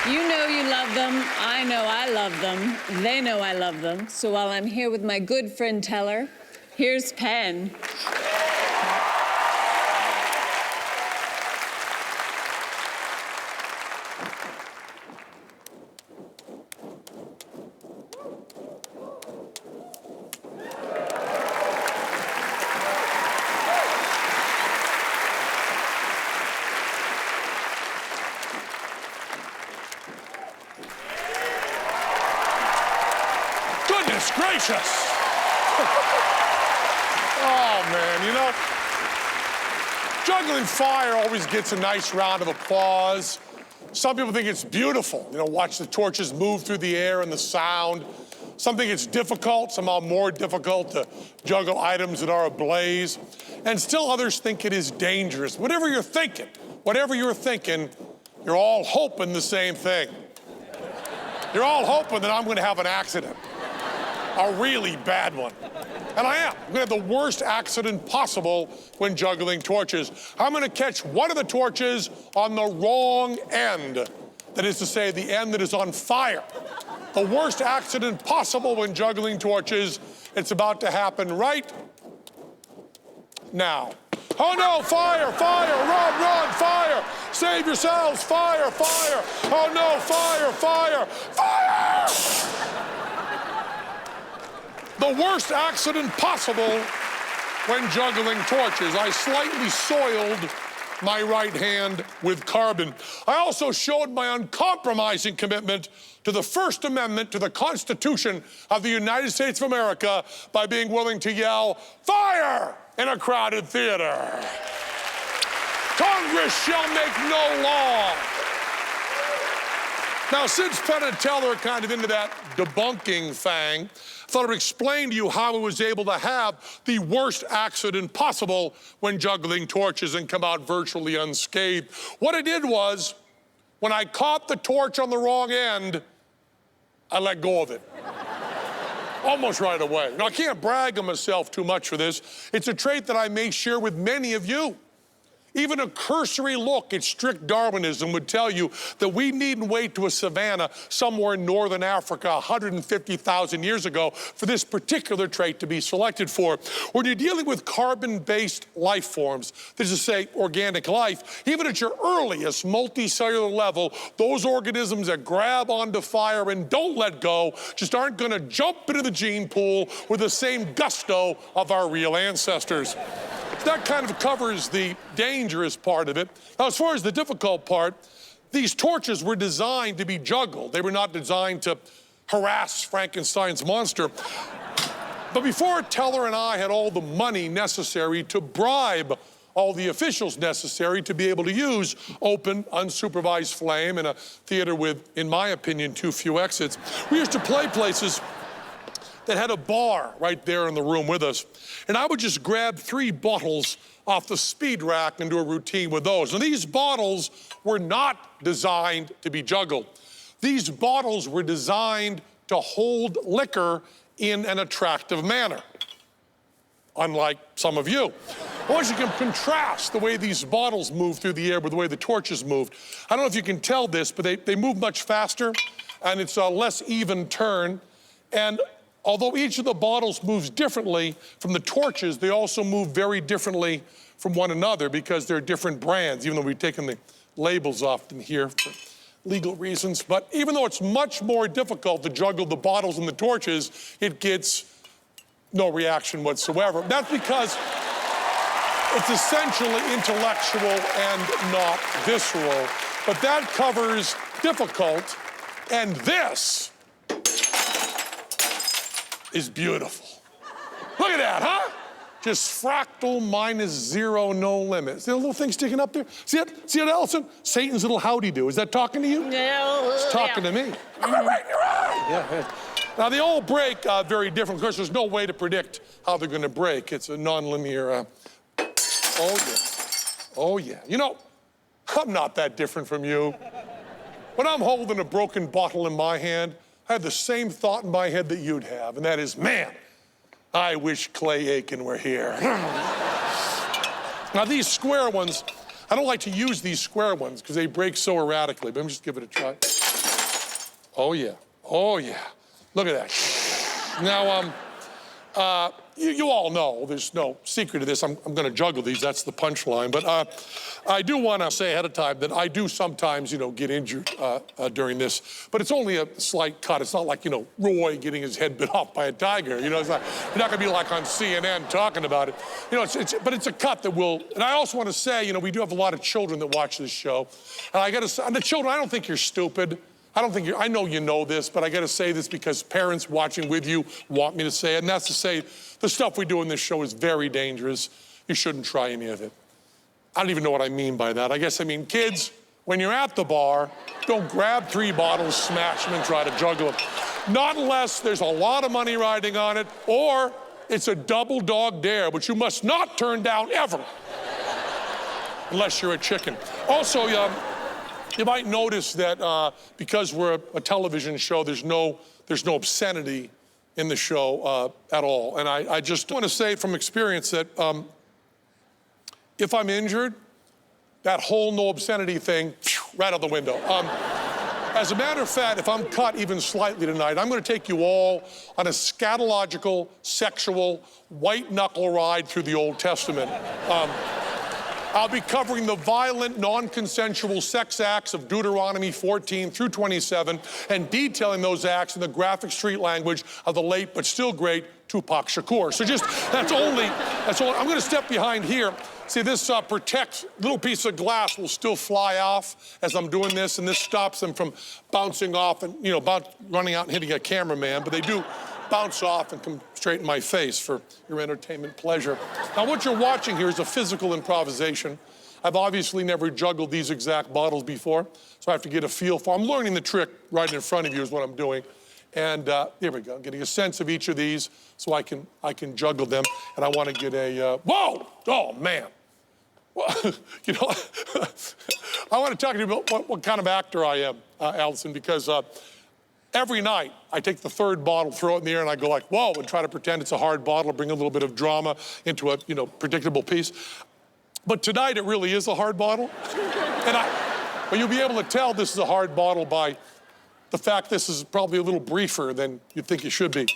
You know you love them. I know I love them. They know I love them. So while I'm here with my good friend Teller, here's Penn. Goodness gracious! Oh, man, you know, juggling fire always gets a nice round of applause. Some people think it's beautiful, you know, watch the torches move through the air and the sound. Some think it's difficult, somehow more difficult to juggle items that are ablaze. And still others think it is dangerous. Whatever you're thinking, you're all hoping the same thing. You're all hoping that I'm gonna have an accident. A really bad one. And I am. I'm gonna have the worst accident possible when juggling torches. I'm gonna catch one of the torches on the wrong end. That is to say, the end that is on fire. The worst accident possible when juggling torches. It's about to happen right now. Oh no, fire, fire, run, run, fire! Save yourselves, fire, fire! Oh no, fire, fire, fire! The worst accident possible when juggling torches. I slightly soiled my right hand with carbon. I also showed my uncompromising commitment to the First Amendment to the Constitution of the United States of America by being willing to yell, "Fire!" in a crowded theater. Congress shall make no law. Now, since Penn and Teller are kind of into that debunking thing, I thought I'd explain to you how I was able to have the worst accident possible when juggling torches and come out virtually unscathed. What I did was, when I caught the torch on the wrong end, I let go of it. Almost right away. Now, I can't brag on myself too much for this. It's a trait that I may share with many of you. Even a cursory look at strict Darwinism would tell you that we needn't wait to a savanna somewhere in northern Africa 150,000 years ago for this particular trait to be selected for. When you're dealing with carbon-based life forms, that is to say, organic life, even at your earliest multicellular level, those organisms that grab onto fire and don't let go just aren't going to jump into the gene pool with the same gusto of our real ancestors. That kind of covers the dangerous part of it. Now, as far as the difficult part, these torches were designed to be juggled. They were not designed to harass Frankenstein's monster. But before Teller and I had all the money necessary to bribe all the officials necessary to be able to use open, unsupervised flame in a theater with, in my opinion, too few exits, we used to play places that had a bar right there in the room with us. And I would just grab 3 bottles off the speed rack and do a routine with those. And these bottles were not designed to be juggled. These bottles were designed to hold liquor in an attractive manner, unlike some of you. I want you to contrast the way these bottles move through the air with the way the torches moved. I don't know if you can tell this, but they move much faster, and it's a less even turn. And although each of the bottles moves differently from the torches, they also move very differently from one another because they're different brands, even though we've taken the labels off them here for legal reasons. But even though it's much more difficult to juggle the bottles and the torches, it gets no reaction whatsoever. That's because it's essentially intellectual and not visceral. But that covers difficult, and this is beautiful. Look at that, huh? Just fractal minus 0, no limit. See that little thing sticking up there? See it? See it, Allison? Satan's little howdy-do. Is that talking to you? No. It's talking to me. I'm right in your eye. Yeah. Now, they all break very different. Of course, there's no way to predict how they're going to break. It's a nonlinear. Oh, yeah. Oh, yeah. You know, I'm not that different from you. When I'm holding a broken bottle in my hand, I have the same thought in my head that you'd have, and that is, man, I wish Clay Aiken were here. Now, these square ones, I don't like to use these square ones because they break so erratically, but let me just give it a try. Oh, yeah. Oh, yeah. Look at that. Now, you all know, there's no secret to this. I'm going to juggle these. That's the punchline. But I do want to say ahead of time that I do sometimes, get injured during this. But it's only a slight cut. It's not like, Roy getting his head bit off by a tiger. It's not, you're not going to be like on CNN talking about it. But it's a cut that will. And I also want to say, we do have a lot of children that watch this show. And I got to say, and the children, I don't think you're stupid. I know you know this, but I got to say this because parents watching with you want me to say it. And that's to say, the stuff we do in this show is very dangerous. You shouldn't try any of it. I don't even know what I mean by that. I guess I mean, kids, when you're at the bar, don't grab 3 bottles, smash them, and try to juggle them. Not unless there's a lot of money riding on it, or it's a double dog dare, which you must not turn down ever, unless you're a chicken. Also, you might notice that because we're a television show, there's no obscenity in the show at all. And I just want to say from experience that if I'm injured, that whole no obscenity thing, right out the window. As a matter of fact, if I'm cut even slightly tonight, I'm going to take you all on a scatological, sexual, white-knuckle ride through the Old Testament. I'll be covering the violent, non-consensual sex acts of Deuteronomy 14 through 27 and detailing those acts in the graphic street language of the late but still great Tupac Shakur. So that's all. I'm going to step behind here. See, this little piece of glass will still fly off as I'm doing this, and this stops them from bouncing off and, running out and hitting a cameraman, but they do bounce off and come straight in my face for your entertainment pleasure. Now, what you're watching here is a physical improvisation. I've obviously never juggled these exact bottles before, so I have to get a feel for. I'm learning the trick right in front of you is what I'm doing. And here we go, getting a sense of each of these so I can juggle them. And I want to get whoa, oh man. Well, I want to talk to you about what kind of actor I am, Allison, because every night, I take the 3rd bottle, throw it in the air, and I go like, whoa, and try to pretend it's a hard bottle, bring a little bit of drama into a, predictable piece. But tonight, it really is a hard bottle. But you'll be able to tell this is a hard bottle by the fact this is probably a little briefer than you'd think it should be.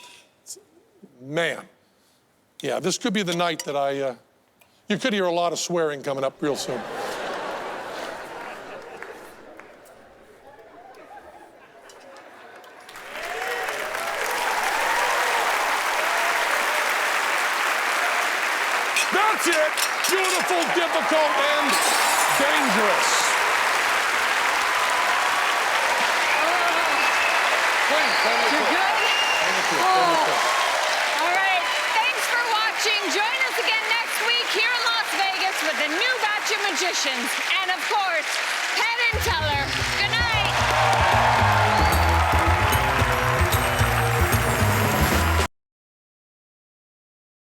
Man. Yeah, this could be the night that you could hear a lot of swearing coming up real soon. That's it. Beautiful, difficult, and dangerous. You're good? All right. Thanks for watching. Join us again next week here in Las Vegas with a new batch of magicians. And, of course, Penn and Teller. Good night.